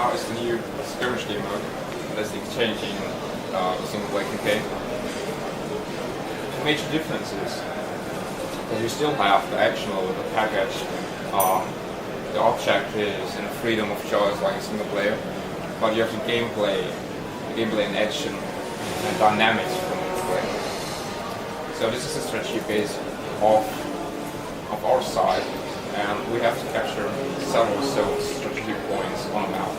now is the new skirmish game mode. That's the exchanging single player campaign. The major difference is that you still have the action over the package, the objectives and the freedom of choice like a single player, but you have the gameplay and action and dynamics from multiplayer. So this is a strategy base of our side, and we have to capture several strategic points on a map.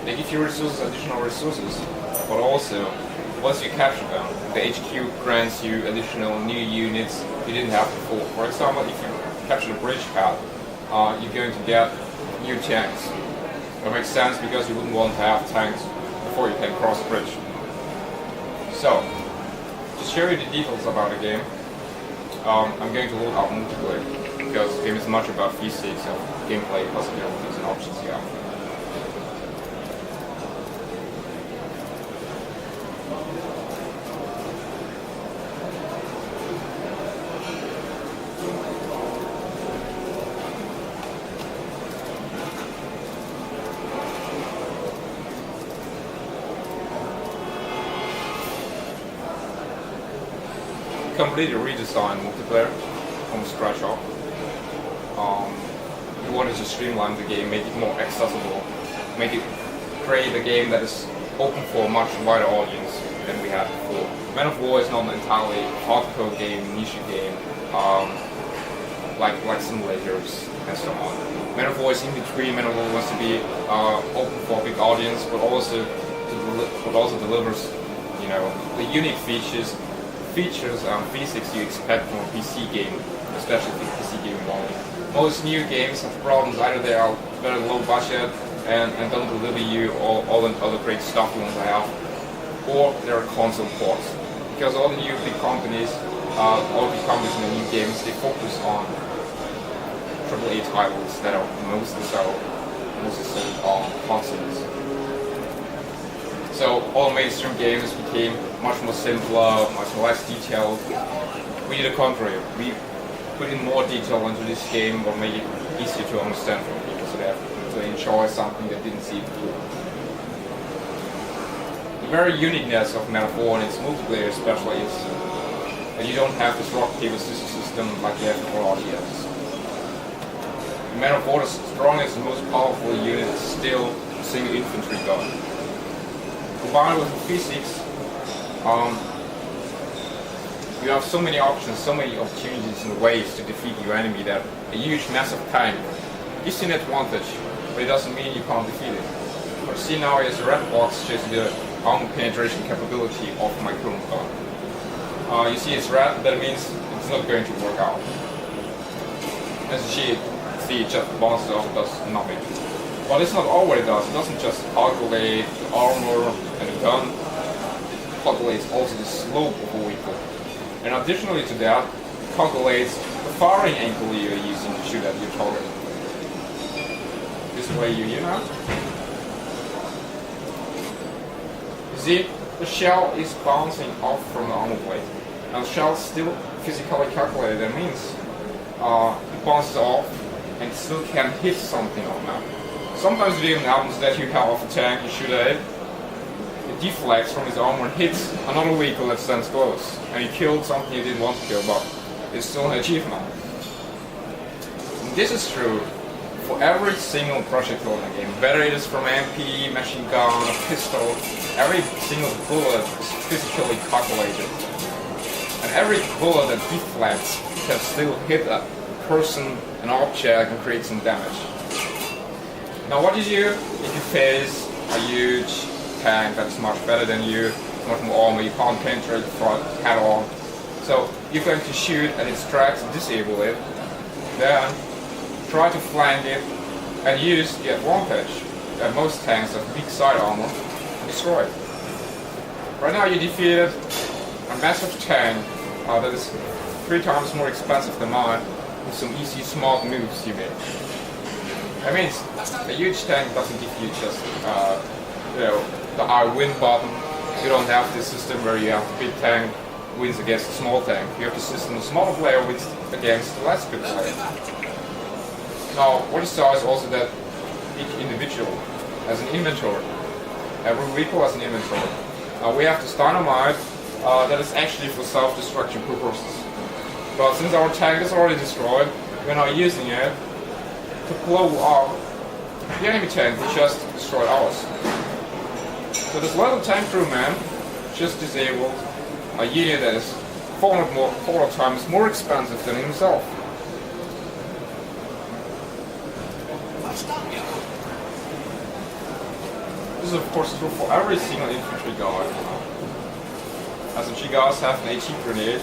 They give you additional resources, but also once you capture them, the HQ grants you additional new units you didn't have before. For example, if you capture the bridge pad, you're going to get new tanks. That makes sense because you wouldn't want to have tanks before you can cross the bridge. So, to show you the details about the game, I'm going to load up multiplayer because the game is much about physics of gameplay possibilities and options you have. Completely redesigned multiplayer from scratch up. We wanted to streamline the game, make it more accessible, create a game that is open for a much wider audience than we had before. Man of War is not an entirely hardcore game, niche game, like simulators and so on. Man of War is in between. Man of War wants to be open for a big audience, but also delivers, the unique features and physics you expect from a PC game, especially the PC game volume. Most new games have problems, either they are very low budget and don't deliver you all the other great stuff you want to have, or they are console ports. Because all the new big companies in the new games, they focus on AAA titles that are mostly sold on consoles. So all mainstream games became much more simpler, much less detailed. We did the contrary. We put in more detail into this game or make it easier to understand for people so they have to enjoy something they didn't see before. The very uniqueness of Man of War and its multiplayer especially is that you don't have this rock paper scissors system like you have in all RDS. Man of War, the strongest and most powerful unit is still a single infantry gun. Combined with the physics, you have so many options, so many opportunities and ways to defeat your enemy that a huge, massive tank gives you an advantage, but it doesn't mean you can't defeat it. What you see now is a red box shows you the armor penetration capability of my current gun. You see it's red, that means it's not going to work out. As you see, it just bounces off, it does nothing. But it's not all what it does. It doesn't just calculate the armor and the gun, it calculates also the slope of a vehicle. And additionally to that, it calculates the firing angle you're using to shoot at your target. This way you know. You see, the shell is bouncing off from the armor plate. And the shell is still physically calculated. That means it bounces off and it still can hit something on that. Sometimes it even happens that you have off a tank, you shoot at it, it deflects from his armor and hits another vehicle that stands close. And you killed something you didn't want to kill, but it's still an achievement. And this is true for every single projectile in the game, whether it is from MP, machine gun, a pistol, every single bullet is physically calculated. And every bullet that deflects can still hit a person, an object, and create some damage. Now what you do if you face a huge tank that's much better than you, much more armor, you can't penetrate the front head on. So you're going to shoot at its tracks, disable it, then try to flank it and use the advantage that most tanks have weak side armor and destroy it. Right now you defeated a massive tank that is 3 times more expensive than mine with some easy smart moves you made. That means a huge tank doesn't give you just the I win button. You don't have this system where you have the big tank wins against the small tank. You have the system the smaller player wins against the less good player. Now what you saw is also that each individual as an inventory. Every vehicle has an inventory. We have this dynamite that is actually for self-destruction purposes. But since our tank is already destroyed, we're not using it to blow up the enemy tank. We just destroyed ours. So this little tank crewman just disabled a unit that is 400 times more expensive than himself. This is of course true for every single infantry guy. As the guys have an AT grenade,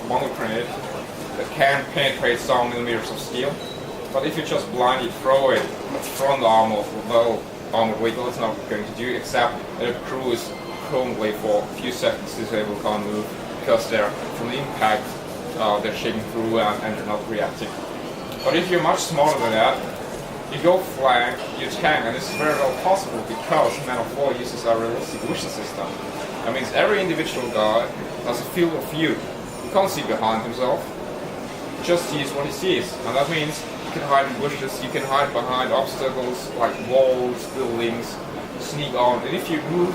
bundle grenade, that can penetrate some millimeters of steel. But if you just blindly throw it at front armor of a well armored vehicle, it's not going to do, except that the crew is currently for a few seconds disabled, can't move, because they're from the impact, they're shaking through and they're not reacting. But if you're much smarter than that, you go flank your tank, and this is very well possible because Man of War uses a realistic vision system. That means every individual guy has a field of view. He can't see behind himself, he just sees what he sees. And that means you can hide in bushes, you can hide behind obstacles like walls, buildings, sneak on. And if you move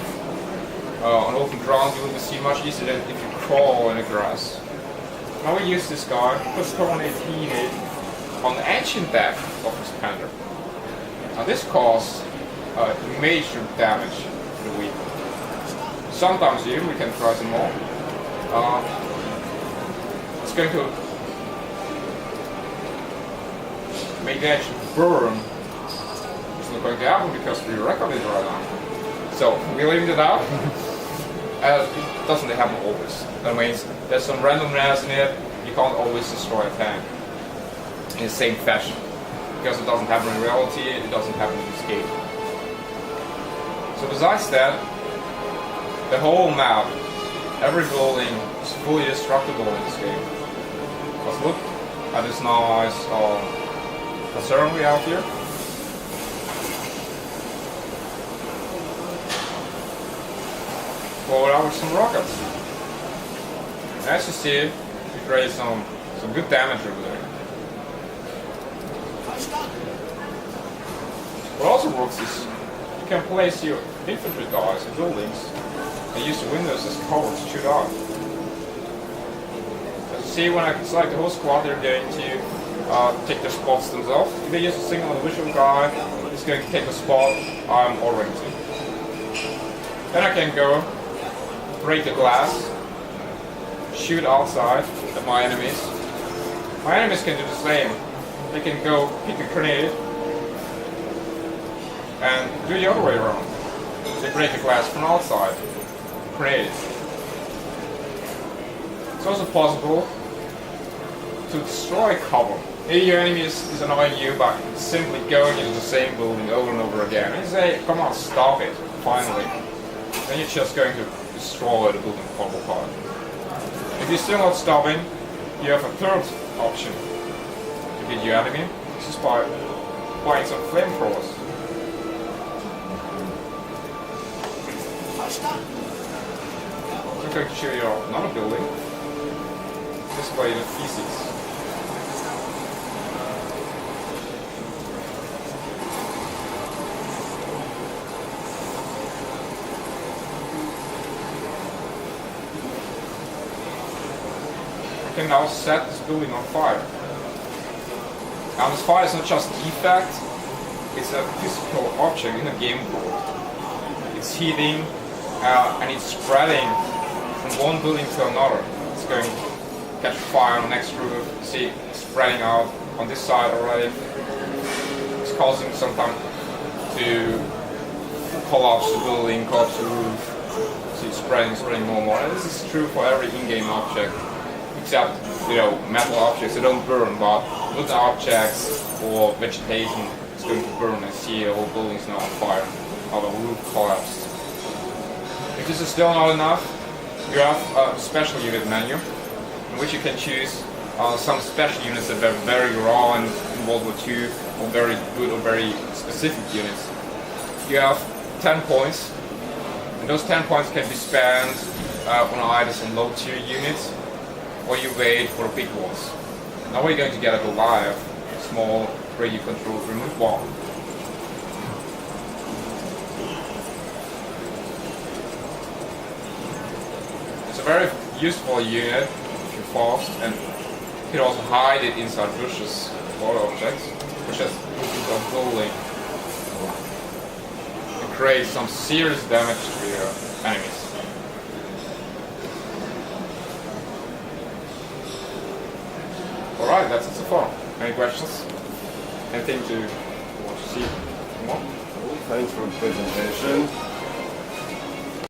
on open ground, you will be seen much easier than if you crawl in the grass. Now we use this guy, put coordinate unit on the engine deck of this Panther. Now this causes major damage to the vehicle. Sometimes even we can try some more. It's going to make the engine burn. It's not going to happen because we record it right now. So we're leaving it out. It doesn't happen always. That means there's some randomness in it. You can't always destroy a tank in the same fashion, because it doesn't happen in reality, it doesn't happen in this game. So besides that, the whole map, every building is fully destructible in this game. Let's look at this nice concern we have here. Blow it out with some rockets. And as you see, we create some good damage over there. What also works is you can place your infantry guys in buildings and use the windows as cover to shoot out. As you see, when I select the whole squad, they're going to take their spots themselves. If they use a single individual guy, it's going to take the spot I'm ordering to. Then I can go break the glass, shoot outside at my enemies. My enemies can do the same. They can go pick a grenade and do the other way around. They break the glass from outside. Grenade. It's also possible to destroy cover. Maybe your enemy is annoying you by simply going into the same building over and over again. And you say, come on, stop it, finally. Then you're just going to destroy the building cover part. If you're still not stopping, you have a third option to get your enemy. This is by buying some flamethrowers. I'm going to show you another building. This way the physics. I can now set this building on fire. Now this fire is not just a defect, it's a physical object in the game world. It's heating and it's spreading from one building to another. It's going to catch fire on the next roof. See, it's spreading out on this side already. It's causing sometimes to collapse the building, collapse the roof. See, it's spreading more and more. And this is true for every in-game object, except metal objects. They don't burn, but wood objects or vegetation is going to burn. And see, the whole building is now on fire, or the roof collapsed. If this is still not enough, you have a special unit menu, in which you can choose some special units that are very raw in World War II, or very good or very specific units. You have 10 points, and those 10 points can be spent on either some low tier units, or you wait for the big ones. Now we're going to get a Goliath, small radio controlled remote bomb. It's a very useful unit if you fast, and you can also hide it inside bushes or objects, which is a bully and create some serious damage to your enemies. Alright, that's it so far. Any questions? Anything to see more? Thanks for the presentation.